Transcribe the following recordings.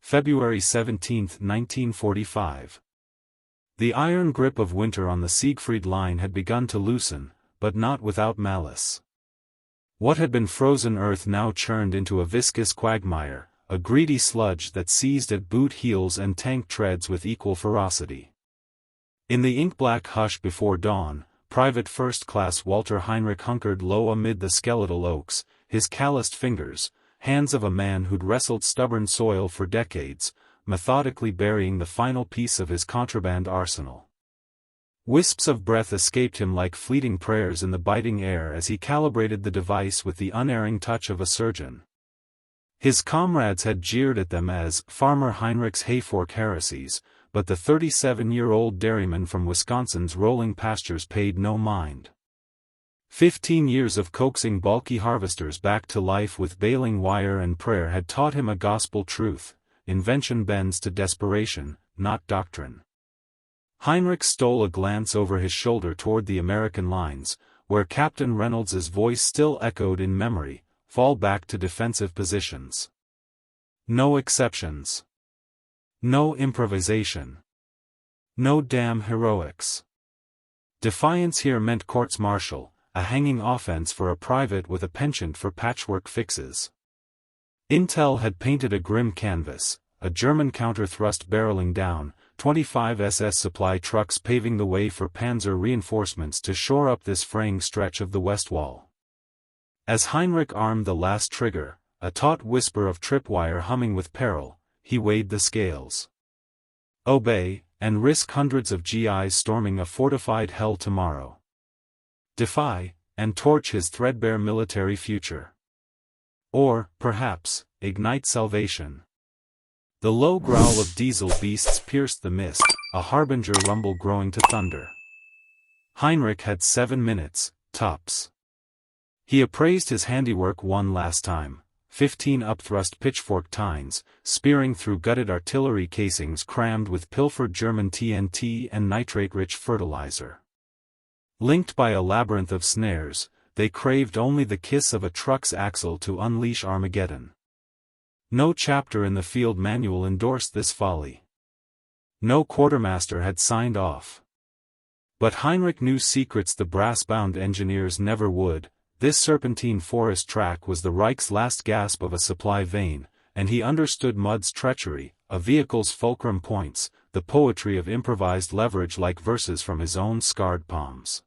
February 17, 1945. The iron grip of winter on the Siegfried Line had begun to loosen, but not without malice. What had been frozen earth now churned into a viscous quagmire, a greedy sludge that seized at boot heels and tank treads with equal ferocity. In the ink-black hush before dawn, Private First Class Walter Heinrich hunkered low amid the skeletal oaks, his calloused fingers, hands of a man who'd wrestled stubborn soil for decades, methodically burying the final piece of his contraband arsenal. Wisps of breath escaped him like fleeting prayers in the biting air as he calibrated the device with the unerring touch of a surgeon. His comrades had jeered at them as Farmer Heinrich's hayfork heresies, but the 37-year-old dairyman from Wisconsin's rolling pastures paid no mind. 15 years of coaxing balky harvesters back to life with baling wire and prayer had taught him a gospel truth: invention bends to desperation, not doctrine. Heinrich stole a glance over his shoulder toward the American lines, where Captain Reynolds's voice still echoed in memory: fall back to defensive positions. No exceptions. No improvisation. No damn heroics. Defiance here meant courts-martial, a hanging offense for a private with a penchant for patchwork fixes. Intel had painted a grim canvas, a German counter-thrust barreling down, 25 SS supply trucks paving the way for Panzer reinforcements to shore up this fraying stretch of the West Wall. As Heinrich armed the last trigger, a taut whisper of tripwire humming with peril, he weighed the scales. Obey, and risk hundreds of GIs storming a fortified hell tomorrow. Defy, and torch his threadbare military future. Or, perhaps, ignite salvation. The low growl of diesel beasts pierced the mist, a harbinger rumble growing to thunder. Heinrich had 7 minutes, tops. He appraised his handiwork one last time: 15 upthrust pitchfork tines, spearing through gutted artillery casings crammed with pilfered German TNT and nitrate-rich fertilizer. Linked by a labyrinth of snares, they craved only the kiss of a truck's axle to unleash Armageddon. No chapter in the field manual endorsed this folly. No quartermaster had signed off. But Heinrich knew secrets the brass-bound engineers never would. This serpentine forest track was the Reich's last gasp of a supply vein, and he understood mud's treachery, a vehicle's fulcrum points, the poetry of improvised leverage like verses from his own scarred palms.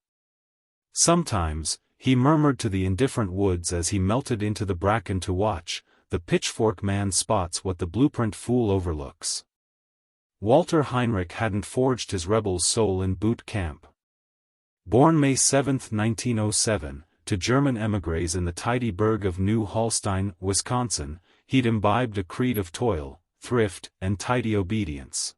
Sometimes, he murmured to the indifferent woods as he melted into the bracken to watch: the pitchfork man spots what the blueprint fool overlooks. Walter Heinrich hadn't forged his rebel's soul in boot camp. Born May 7, 1907, to German émigrés in the tidy burg of New Hallstein, Wisconsin, he'd imbibed a creed of toil, thrift, and tidy obedience.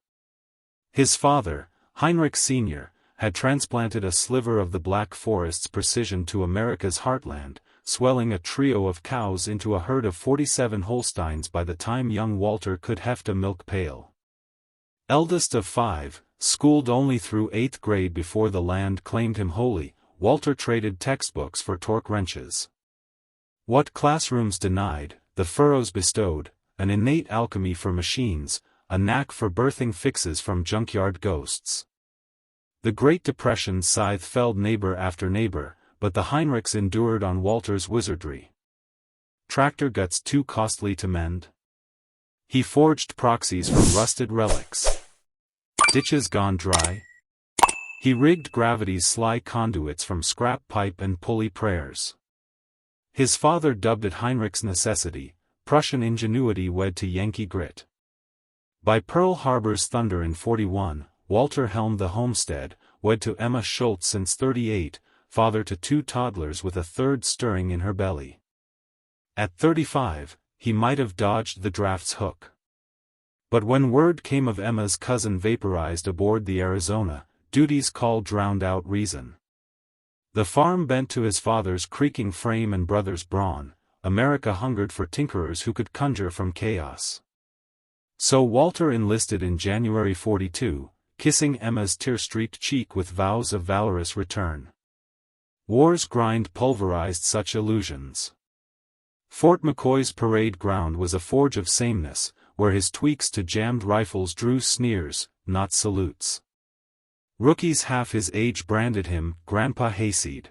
His father, Heinrich Sr., had transplanted a sliver of the Black Forest's precision to America's heartland, swelling a trio of cows into a herd of 47 Holsteins by the time young Walter could heft a milk pail. Eldest of 5, schooled only through 8th grade before the land claimed him wholly, Walter traded textbooks for torque wrenches. What classrooms denied, the furrows bestowed: an innate alchemy for machines, a knack for birthing fixes from junkyard ghosts. The Great Depression scythe-felled neighbor after neighbor, but the Heinrichs endured on Walter's wizardry. Tractor guts too costly to mend? He forged proxies from rusted relics. Ditches gone dry? He rigged gravity's sly conduits from scrap pipe and pulley prayers. His father dubbed it Heinrich's necessity, Prussian ingenuity wed to Yankee grit. By Pearl Harbor's thunder in 41, Walter helmed the homestead, wed to Emma Schultz since 38, father to 2 toddlers with a third stirring in her belly. At 35, he might have dodged the draft's hook. But when word came of Emma's cousin vaporized aboard the Arizona, duty's call drowned out reason. The farm bent to his father's creaking frame and brother's brawn. America hungered for tinkerers who could conjure from chaos. So Walter enlisted in January 42, kissing Emma's tear-streaked cheek with vows of valorous return. War's grind pulverized such illusions. Fort McCoy's parade ground was a forge of sameness, where his tweaks to jammed rifles drew sneers, not salutes. Rookies half his age branded him Grandpa Hayseed.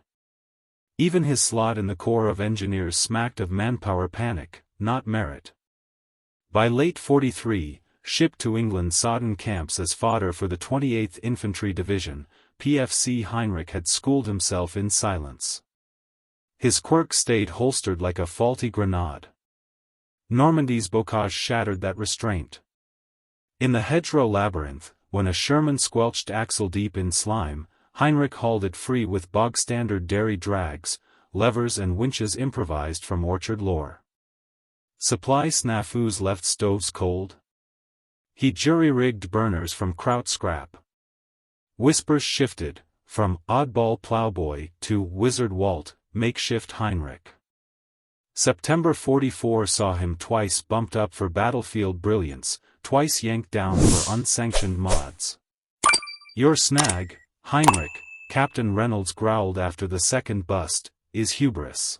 Even his slot in the Corps of Engineers smacked of manpower panic, not merit. By late 43, shipped to England sodden camps as fodder for the 28th Infantry Division, PFC Heinrich had schooled himself in silence. His quirk stayed holstered like a faulty grenade. Normandy's bocage shattered that restraint. In the hedgerow labyrinth, when a Sherman squelched axle deep in slime, Heinrich hauled it free with bog-standard dairy drags, levers and winches improvised from orchard lore. Supply snafus left stoves cold? He jury-rigged burners from kraut scrap. Whispers shifted, from oddball plowboy to Wizard Walt, makeshift Heinrich. September 44 saw him twice bumped up for battlefield brilliance, twice yanked down for unsanctioned mods. Your snag, Heinrich, Captain Reynolds growled after the second bust, is hubris.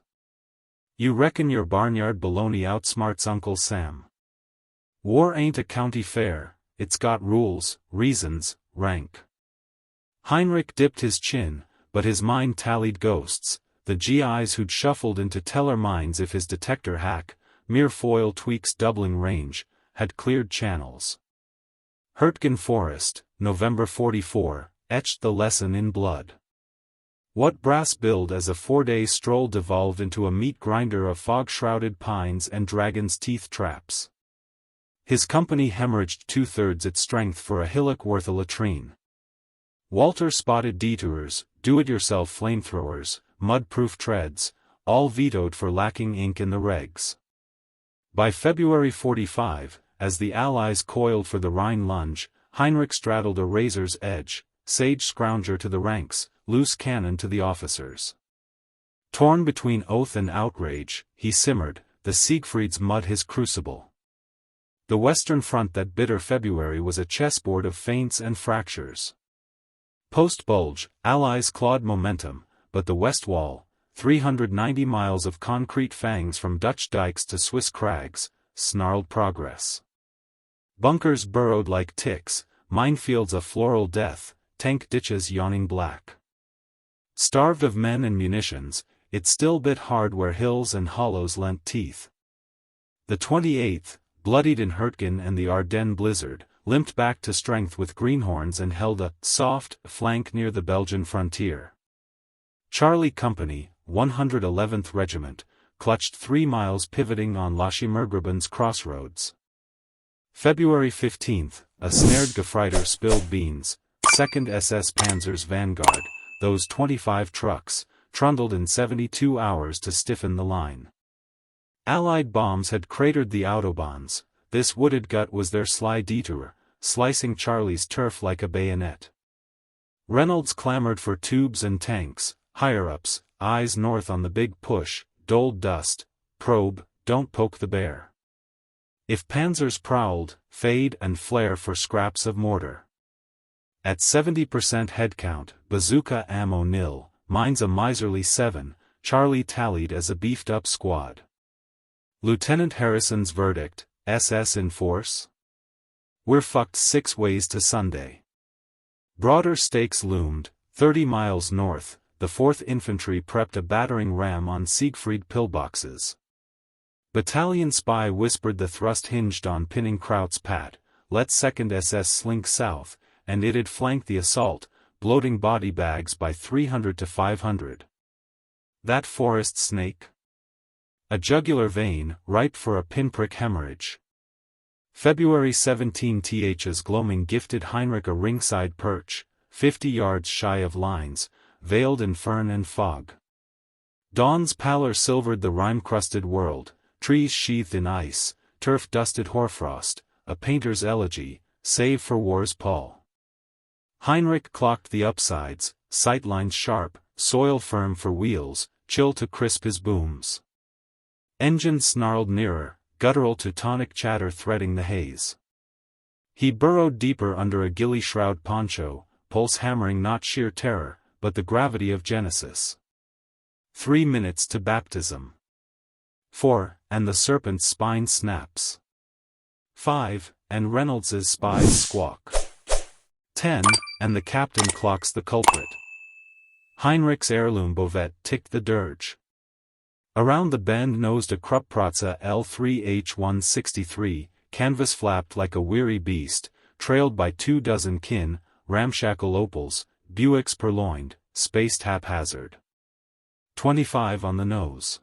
You reckon your barnyard baloney outsmarts Uncle Sam. War ain't a county fair, it's got rules, reasons, rank. Heinrich dipped his chin, but his mind tallied ghosts, the GIs who'd shuffled into teller mines if his detector hack, mere foil tweaks doubling range, had cleared channels. Hurtgen Forest, November 44, etched the lesson in blood. What brass billed as a 4-day stroll devolved into a meat grinder of fog-shrouded pines and dragon's teeth traps. His company hemorrhaged 2/3 its strength for a hillock worth a latrine. Walter spotted detours, do-it-yourself flamethrowers, mud-proof treads, all vetoed for lacking ink in the regs. By February 45, as the Allies coiled for the Rhine lunge, Heinrich straddled a razor's edge, sage scrounger to the ranks, loose cannon to the officers. Torn between oath and outrage, he simmered, the Siegfried's mud his crucible. The Western Front that bitter February was a chessboard of feints and fractures. Post-bulge, Allies clawed momentum, but the West Wall, 390 miles of concrete fangs from Dutch dikes to Swiss crags, snarled progress. Bunkers burrowed like ticks, minefields a floral death, tank ditches yawning black. Starved of men and munitions, it still bit hard where hills and hollows lent teeth. The 28th, bloodied in Hurtgen and the Ardennes blizzard, limped back to strength with greenhorns and held a soft flank near the Belgian frontier. Charlie Company, 111th Regiment, clutched 3 miles pivoting on Loschimmergraben's crossroads. February 15, a snared Gefreiter spilled beans, 2nd SS Panzer's vanguard, those 25 trucks, trundled in 72 hours to stiffen the line. Allied bombs had cratered the autobahns, this wooded gut was their sly detour, slicing Charlie's turf like a bayonet. Reynolds clamored for tubes and tanks, higher-ups, eyes north on the big push, doled dust, probe, don't poke the bear. If Panzers prowled, fade and flare for scraps of mortar. At 70% headcount, bazooka ammo nil, mine's a miserly 7, Charlie tallied as a beefed-up squad. Lieutenant Harrison's verdict, SS in force? We're fucked 6 ways to Sunday. Broader stakes loomed, 30 miles north, the 4th Infantry prepped a battering ram on Siegfried pillboxes. Battalion spy whispered the thrust hinged on pinning Kraut's pat, let 2nd SS slink south, and it'd flank the assault, bloating body bags by 300 to 500. That forest snake? A jugular vein, ripe for a pinprick hemorrhage. February 17 th's gloaming gifted Heinrich a ringside perch, 50 yards shy of lines, veiled in fern and fog. Dawn's pallor silvered the rime-crusted world, trees sheathed in ice, turf dusted hoarfrost, a painter's elegy, save for war's pall. Heinrich clocked the upsides, sightlines sharp, soil firm for wheels, chill to crisp his booms. Engines snarled nearer, guttural Teutonic chatter threading the haze. He burrowed deeper under a ghillie shroud poncho, pulse hammering not sheer terror, but the gravity of Genesis. 3 minutes to baptism. 4, and the serpent's spine snaps. 5, and Reynolds's spies squawk. 10, and the captain clocks the culprit. Heinrich's heirloom bovette ticked the dirge. Around the bend nosed a Kruppprotze L3H163, canvas flapped like a weary beast, trailed by 24 kin, ramshackle Opels, Buicks purloined, spaced haphazard. 25 on the nose.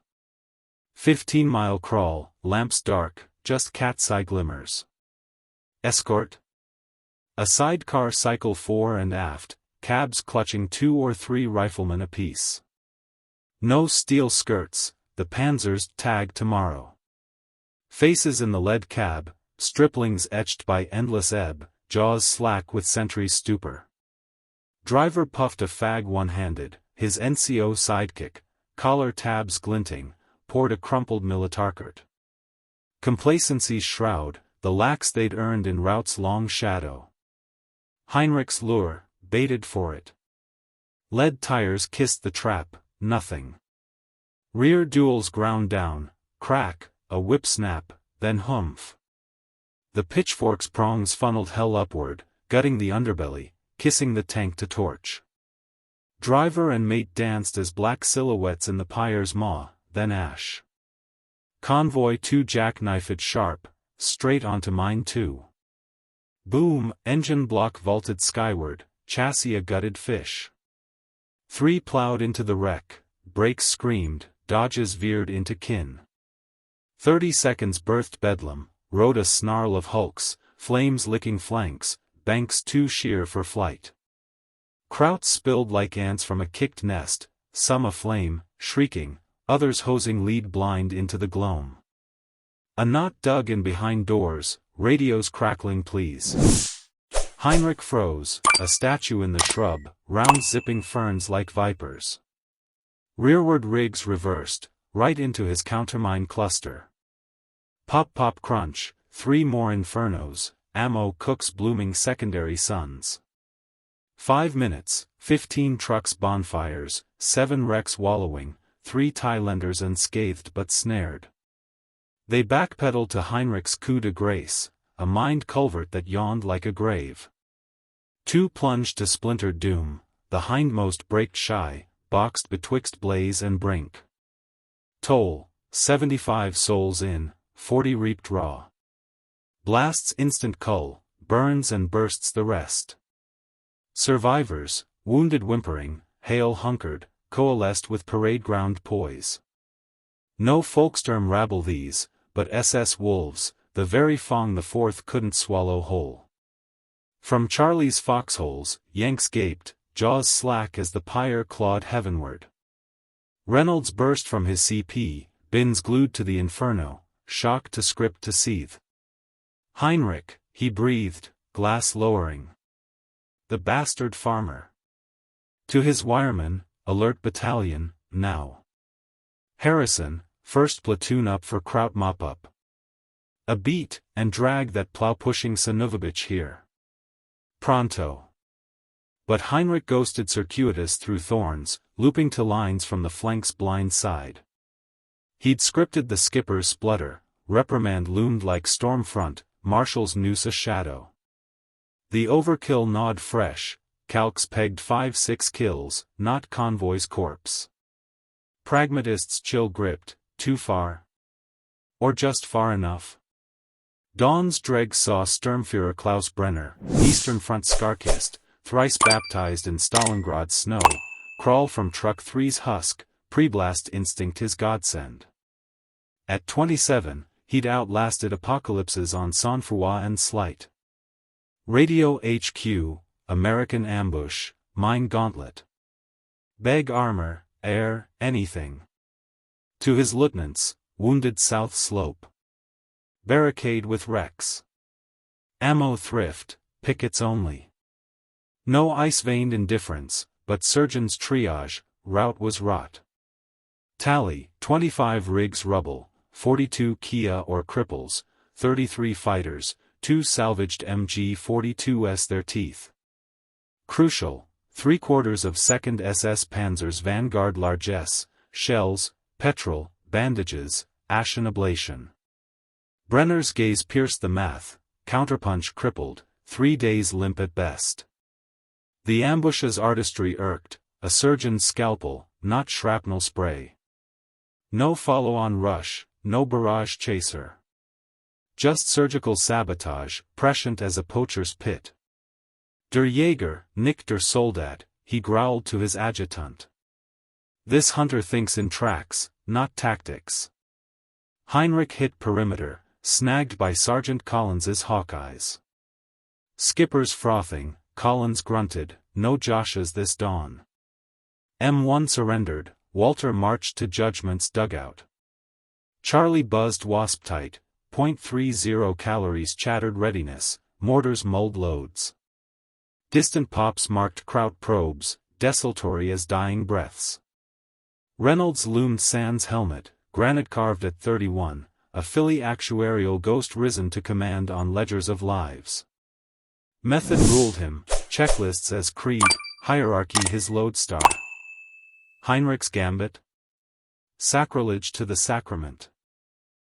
15-mile crawl, lamps dark, just cat's eye glimmers. Escort? A sidecar cycle fore and aft, cabs clutching 2 or 3 riflemen apiece. No steel skirts, the Panzers tag tomorrow. Faces in the lead cab, striplings etched by endless ebb, jaws slack with sentry's stupor. Driver puffed a fag one-handed, his NCO sidekick, collar tabs glinting, poured a crumpled militarkert. Complacency's shroud, the lax they'd earned in route's long shadow. Heinrich's lure, baited for it. Lead tires kissed the trap, nothing. Rear duels ground down, crack, a whip snap, then humph. The Pitchforks' prongs funneled hell upward, gutting the underbelly, kissing the tank to torch. Driver and mate danced as black silhouettes in the pyre's maw, then ash. Convoy 2 jackknifed sharp, straight onto mine 2. Boom, engine block vaulted skyward, chassis a gutted fish. 3 plowed into the wreck, brakes screamed, dodges veered into kin. 30 seconds birthed bedlam, rode a snarl of hulks, flames licking flanks, banks too sheer for flight. Krauts spilled like ants from a kicked nest, some aflame, shrieking, others hosing lead blind into the gloam. A knot dug in behind doors, radios crackling please. Heinrich froze, a statue in the shrub, round zipping ferns like vipers. Rearward rigs reversed, right into his countermine cluster. Pop pop crunch, 3 more infernos, ammo cooks blooming secondary suns. 5 minutes, 15 trucks bonfires, 7 wrecks wallowing, 3 Thailanders unscathed but snared. They backpedaled to Heinrich's coup de grace, a mined culvert that yawned like a grave. 2 plunged to splintered doom, the hindmost braked shy, boxed betwixt blaze and brink. Toll, 75 souls in, 40 reaped raw. Blasts instant cull, burns and bursts the rest. Survivors, wounded whimpering, hail hunkered, coalesced with parade ground poise. No Folksturm rabble these, but SS wolves, the very fong the fourth couldn't swallow whole. From Charlie's foxholes, Yanks gaped, jaws slack as the pyre clawed heavenward. Reynolds burst from his CP, bins glued to the inferno, shock to script to seethe. Heinrich, he breathed, glass lowering. The bastard farmer. To his wireman, alert battalion, now. Harrison, first platoon up for Kraut mop-up. A beat, and drag that plow-pushing Sanovich here. Pronto. But Heinrich ghosted circuitous through thorns, looping to lines from the flank's blind side. He'd scripted the skipper's splutter, reprimand loomed like storm front, marshal's noose a shadow. The overkill gnawed fresh, calcs pegged 5-6 kills, not convoy's corpse. Pragmatists chill gripped, too far? Or just far enough? Dawn's dregs saw Sturmführer Klaus Brenner, Eastern Front Skarkist, thrice baptized in Stalingrad's snow, crawl from Truck 3's husk, pre-blast instinct his godsend. At 27, he'd outlasted apocalypses on Sang-Froid and Slight. Radio HQ, American ambush, mine gauntlet. Beg armor, air, anything. To his lieutenants, wounded South Slope. Barricade with wrecks. Ammo thrift, pickets only. No ice-veined indifference, but surgeon's triage, rout was wrought. Tally, 25 rigs rubble, 42 Kia or cripples, 33 fighters, 2 salvaged MG-42s their teeth. Crucial, 3/4 of 2nd SS Panzer's Vanguard largesse, shells, petrol, bandages, ashen ablation. Brenner's gaze pierced the math, counterpunch crippled, 3 days limp at best. The ambush's artistry irked, a surgeon's scalpel, not shrapnel spray. No follow-on rush, no barrage chaser. Just surgical sabotage, prescient as a poacher's pit. Der Jäger, nicht der Soldat, he growled to his adjutant. This hunter thinks in tracks, not tactics. Heinrich hit perimeter, snagged by Sergeant Collins's hawkeyes. Skippers frothing, Collins grunted, no Joshes this dawn. M1 surrendered, Walter marched to Judgment's dugout. Charlie buzzed wasp-tight, .30 calories chattered readiness, mortars mulled loads. Distant pops marked Kraut probes, desultory as dying breaths. Reynolds loomed sans helmet, granite carved at 31, a Philly actuarial ghost risen to command on ledgers of lives. Method ruled him, checklists as creed, hierarchy his lodestar. Heinrich's gambit? Sacrilege to the sacrament.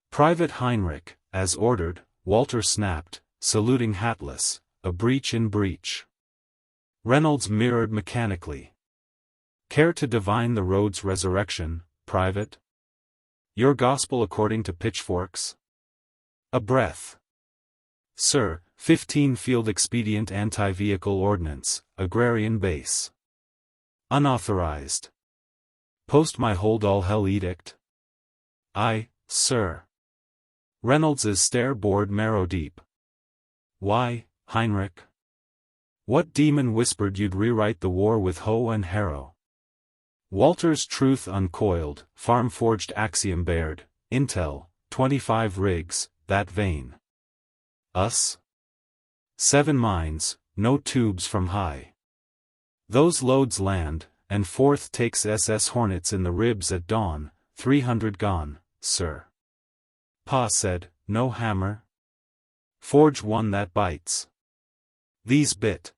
Private Heinrich, as ordered, Walter snapped, saluting hatless, a breach in breach. Reynolds mirrored mechanically. Care to divine the road's resurrection, Private? Your gospel according to Pitchforks? A breath. Sir, 15 Field Expedient Anti-Vehicle Ordnance, Agrarian Base. Unauthorized. Post my hold all hell edict? Aye, sir. Reynolds's stare bored marrow deep. Why, Heinrich? What demon whispered you'd rewrite the war with hoe and harrow? Walter's truth uncoiled, farm-forged axiom bared, intel, 25 rigs, that vein. Us? 7 mines, no tubes from high. Those loads land, and 4th takes SS Hornets in the ribs at dawn, 300 gone, sir. Pa said, no hammer? Forge one that bites. These bit.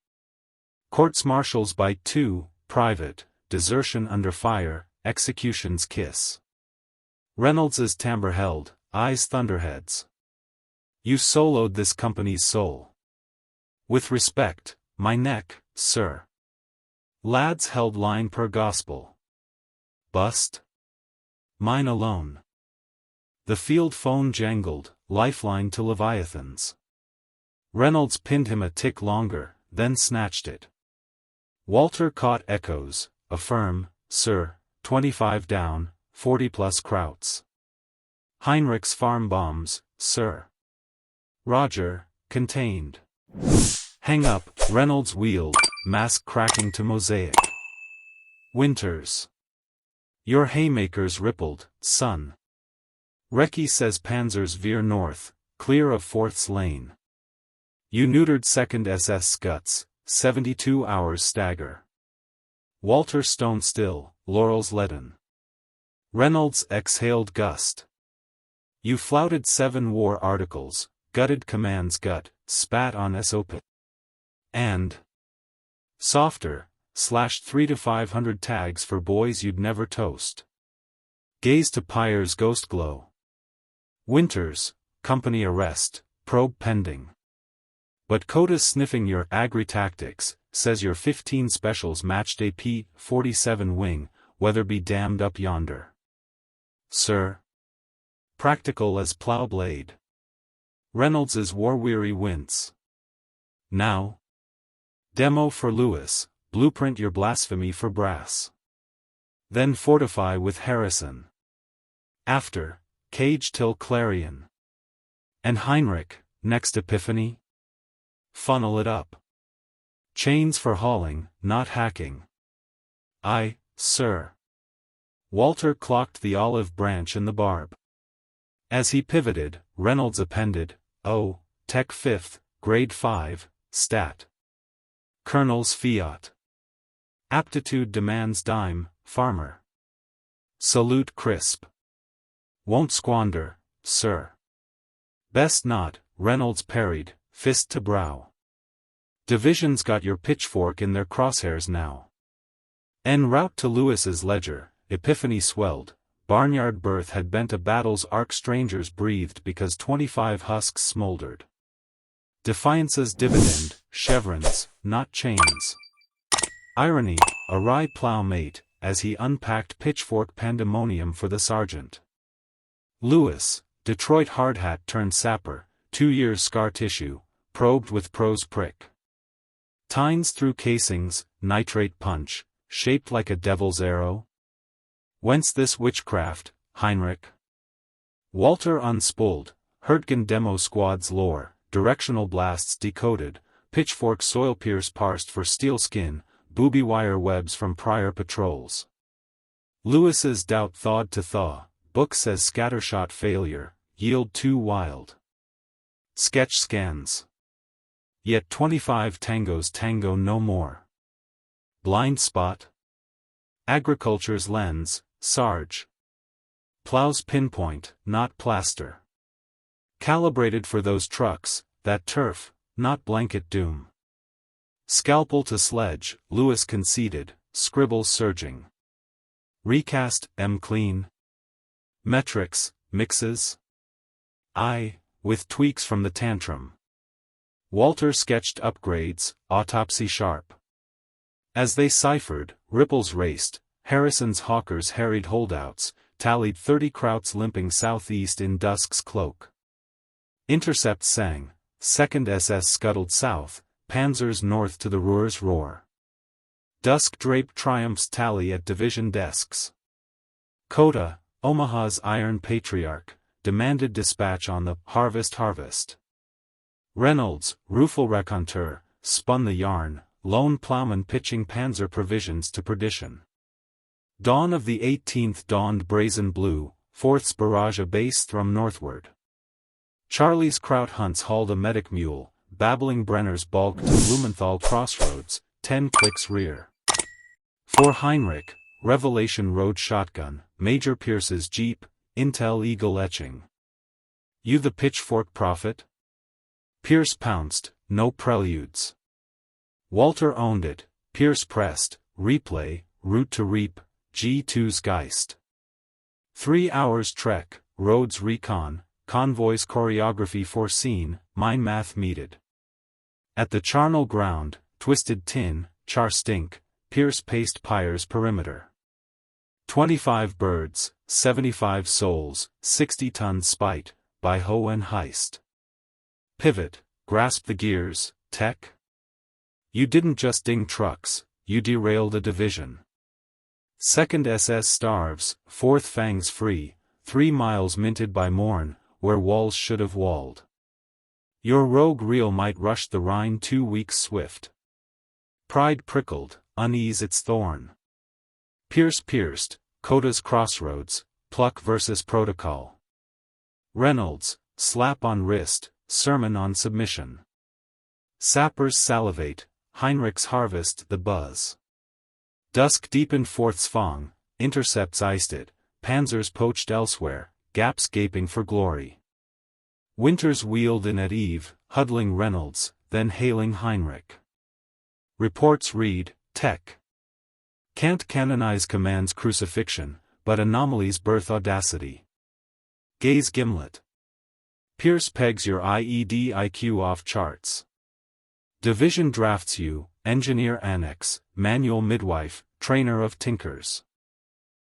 Courts-martials bite too, Private, desertion under fire, execution's kiss. Reynolds's timbre held, eyes thunderheads. You soloed this company's soul. With respect, my neck, sir. Lads held line per gospel. Bust? Mine alone. The field phone jangled, lifeline to Leviathans. Reynolds pinned him a tick longer, then snatched it. Walter caught echoes, affirm, sir, 25 down, 40 plus Krauts. Heinrich's farm bombs, sir. Roger, contained. Hang up, Reynolds wheeled, mask cracking to mosaic. Winters. Your haymakers rippled, son. Recce says Panzers veer north, clear of 4th's lane. You neutered 2nd SS Scuts, 72 hours stagger. Walter stone still, laurels leaden. Reynolds exhaled gust. You flouted 7 war articles, gutted command's gut, spat on SOP. And softer, slashed 3 to 500 tags for boys you'd never toast. Gaze to Pyre's ghost glow. Winters, company arrest, probe pending. But Coda's sniffing your agri-tactics, says your 15 specials matched a P-47 wing, weather be damned up yonder. Sir. Practical as plow blade. Reynolds's war-weary wince. Now. Demo for Lewis, blueprint your blasphemy for brass. Then fortify with Harrison. After, cage till clarion. And Heinrich, next epiphany? Funnel it up. Chains for hauling, not hacking. Aye, sir. Walter clocked the olive branch in the barb. As he pivoted, Reynolds appended, oh, Tech 5th, Grade 5, Stat. Colonel's fiat. Aptitude demands dime, farmer. Salute crisp. Won't squander, sir. Best not, Reynolds parried, fist to brow. Division's got your pitchfork in their crosshairs now. En route to Lewis's ledger, epiphany swelled, barnyard birth had bent a battle's arc strangers breathed because 25 husks smoldered. Defiance's dividend, chevrons, not chains. Irony, a wry plowmate, as he unpacked pitchfork pandemonium for the sergeant. Lewis, Detroit hardhat turned sapper, 2 years scar tissue, probed with prose prick. Tines through casings, nitrate punch, shaped like a devil's arrow? Whence this witchcraft, Heinrich? Walter unspooled, Hurtgen demo squad's lore, directional blasts decoded, pitchfork soil pierce parsed for steel skin, booby wire webs from prior patrols. Lewis's doubt thawed to thaw, book says scattershot failure, yield too wild. Sketch scans. Yet 25 tangos tango no more. Blind spot. Agriculture's lens, Sarge. Plows pinpoint, not plaster. Calibrated for those trucks, that turf, not blanket doom. Scalpel to sledge, Lewis conceded, scribbles surging. Recast, clean. Metrics, mixes. With tweaks from the tantrum. Walter sketched upgrades, autopsy sharp. As they ciphered, ripples raced, Harrison's hawkers harried holdouts, tallied 30 krauts limping southeast in dusk's cloak. Intercept sang, 2nd SS scuttled south, Panzers north to the Ruhr's roar. Dusk-draped triumphs tally at division desks. Coda, Omaha's iron patriarch, demanded dispatch on the harvest. Reynolds, rueful raconteur, spun the yarn, lone plowman pitching panzer provisions to perdition. Dawn of the 18th dawned brazen blue, 4th's barrage a base thrum northward. Charlie's kraut hunts hauled a medic mule, babbling Brenner's bulk to Blumenthal crossroads, 10 clicks rear. For Heinrich, Revelation Road shotgun, Major Pierce's jeep, Intel Eagle etching. You the pitchfork prophet? Pierce pounced, no preludes. Walter owned it, Pierce pressed, replay, route to reap, G2's Geist. 3 hours trek, roads recon, convoys choreography foreseen, mine math meted. At the charnel ground, twisted tin, char stink, Pierce paced Pyre's perimeter. 25 birds, 75 souls, 60 tons spite, by hoe and heist. Pivot, grasp the gears, tech. You didn't just ding trucks, you derailed a division. 2nd SS starves, 4th fangs free, 3 miles minted by morn, where walls should have walled. Your rogue reel might rush the Rhine 2 weeks swift. Pride prickled, unease its thorn. Pierce pierced, Coda's crossroads, pluck versus protocol. Reynolds, slap on wrist, sermon on submission. Sappers salivate, Heinrich's harvest the buzz. Dusk deepened 4th's Fong, intercepts iced it, Panzers poached elsewhere, gaps gaping for glory. Winters wheeled in at eve, huddling Reynolds, then hailing Heinrich. Reports read, tech. Can't canonize command's crucifixion, but anomalies birth audacity. Gaze gimlet. Pierce pegs your IED IQ off charts. Division drafts you, engineer annex, manual midwife, trainer of tinkers.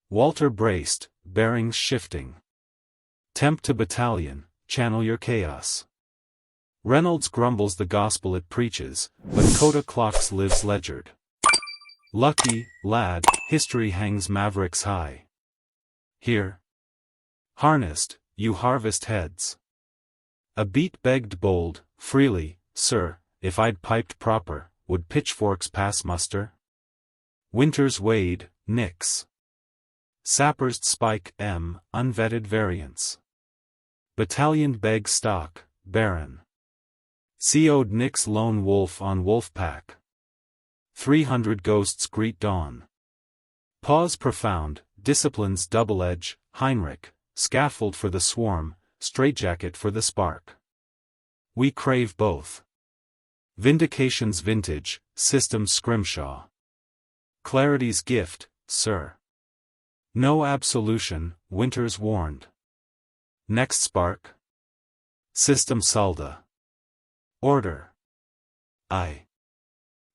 Walter braced, bearings shifting. Temp to battalion, channel your chaos. Reynolds grumbles the gospel it preaches, but Coda clocks lives ledgered. Lucky, lad, history hangs mavericks high. Here. Harnessed, you harvest heads. A beat begged bold, freely, sir, if I'd piped proper, would pitchforks pass muster? Winters wade, nix. Sappers spike unvetted variants. Battalioned beg stock, baron. CO'd nix lone wolf on wolfpack. 300 ghosts greet dawn. Pause profound, discipline's double edge, Heinrich, scaffold for the swarm, straitjacket for the spark. We crave both. Vindication's vintage, system's scrimshaw. Clarity's gift, sir. No absolution, Winters warned. Next spark? System Salda. Order. I.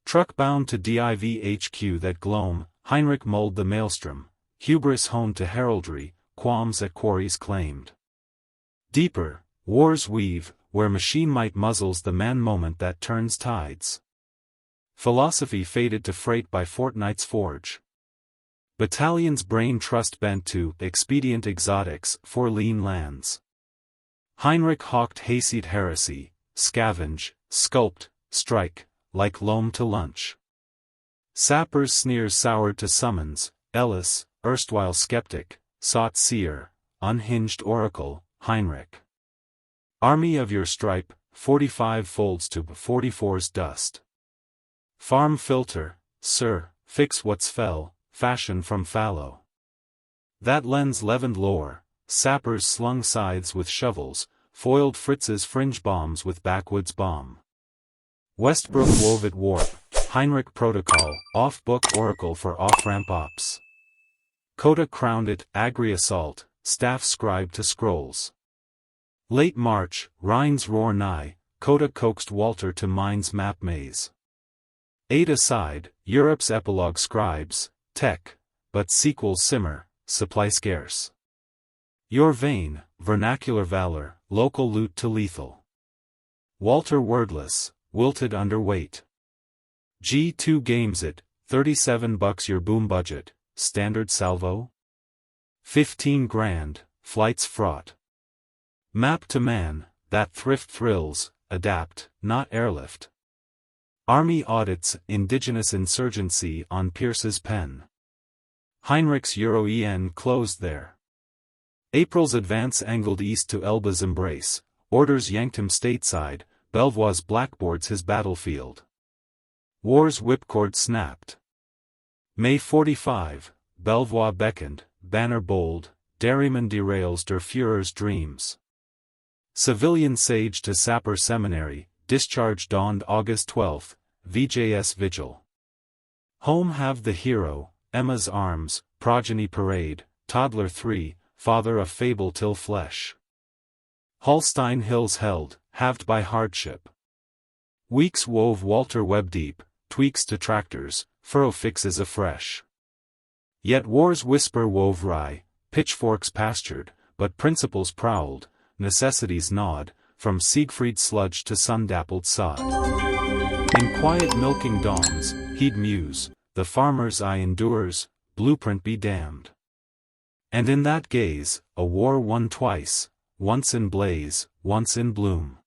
Truck bound to DIV HQ that gloam, Heinrich mulled the maelstrom, hubris honed to heraldry, qualms at quarries claimed. Deeper, wars weave, where machine might muzzles the man moment that turns tides. Philosophy faded to freight by fortnight's forge. Battalion's brain trust bent to expedient exotics for lean lands. Heinrich hawked hayseed heresy, scavenge, sculpt, strike, like loam to lunch. Sappers' sneers soured to summons, Ellis, erstwhile skeptic, sought seer, unhinged oracle, Heinrich. Army of your stripe, 45 folds to 44's dust. Farm filter, sir, fix what's fell, fashion from fallow. That lens leavened lore, sappers slung scythes with shovels, foiled Fritz's fringe bombs with backwoods bomb. Westbrook wove it warp, Heinrich protocol, off-book oracle for off-ramp ops. Coda crowned it, agri-assault, staff scribe to scrolls. Late March, Rhine's roar nigh, Coda coaxed Walter to mind's map maze. 8 aside, Europe's epilogue scribes, tech, but sequels simmer, supply scarce. Your vein, vernacular valor, local loot to lethal. Walter wordless, wilted underweight. G2 games it, $37 your boom budget, standard salvo? 15 grand, flights fraught. Map to man, that thrift thrills, adapt, not airlift. Army audits, indigenous insurgency on Pierce's pen. Heinrich's Euro-EN closed there. April's advance angled east to Elba's embrace, orders yanked him stateside, Belvoir's blackboards his battlefield. War's whipcord snapped. May 45, Belvoir beckoned, banner bold, Derryman derails der Führer's dreams. Civilian sage to sapper seminary, discharge dawned August 12, VJS vigil. Home have the hero, Emma's arms, progeny parade, toddler 3, father of fable till flesh. Holstein hills held, halved by hardship. Weeks wove Walter web deep, tweaks to tractors, furrow fixes afresh. Yet war's whisper wove rye, pitchforks pastured, but principles prowled, necessities gnawed, from Siegfried sludge to sun-dappled sod. In quiet milking dawns, he'd muse, the farmer's eye endures, blueprint be damned. And in that gaze, a war won twice, once in blaze, once in bloom.